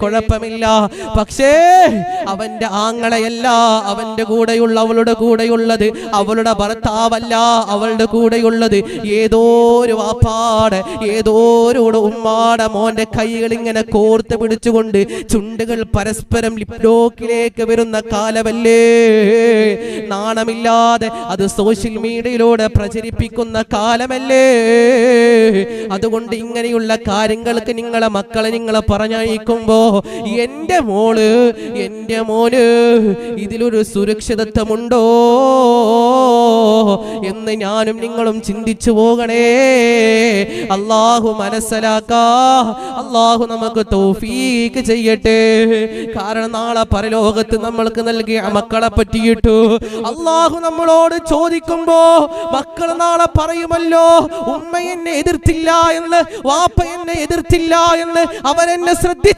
കുഴപ്പമില്ല. പക്ഷേ അവന്റെ ആങ്ങളയല്ല അവന്റെ കൂടെയുള്ള അവളുടെ കൂടെയുള്ളത്, അവളുടെ ഭർത്താവല്ല അവളുടെ കൂടെയുള്ളത്. ഏതോ ഒരു വാപ്പാടെ ഏതോ ഒരു ഉമ്മാടെ മോന്റെ കൈകൾ ഇങ്ങനെ കോർത്ത് പിടിച്ചുകൊണ്ട് ചുണ്ടുകൾ പരസ്പരം ലിപ്ലോക്കിലേക്ക് വരുന്ന കാലമല്ലേ. നാണമില്ലാതെ അത് സോഷ്യൽ മീഡിയയിലൂടെ പ്രചരിപ്പിക്കുന്ന കാലമല്ലേ. അതുകൊണ്ട് ഇങ്ങനെയുള്ള കാര്യങ്ങൾക്ക് നിങ്ങളെ മക്കളെ നിങ്ങളെ പറഞ്ഞയക്കും. എന്റെ മോള് എന്റെ മോന് ഇതിലൊരു സുരക്ഷിതത്വമുണ്ടോ എന്ന് ഞാനും നിങ്ങളും ചിന്തിച്ചു പോകണേ. അല്ലാഹു മനസ്സിലാക്കാ, അല്ലാഹു നമുക്ക് തൗഫീഖ് ചെയ്യട്ടെ. കാരണം നാളെ പരലോകത്ത് നമ്മൾക്ക് നൽകിയ മക്കളെ പറ്റിയിട്ട് അല്ലാഹു നമ്മളോട് ചോദിക്കുമ്പോ മക്കൾ നാളെ പറയുമല്ലോ, ഉമ്മ എന്നെ എതിർത്തില്ല എന്ന്, വാപ്പ എന്നെ എതിർത്തില്ല എന്ന്, അവരെന്നെ ശ്രദ്ധിച്ചു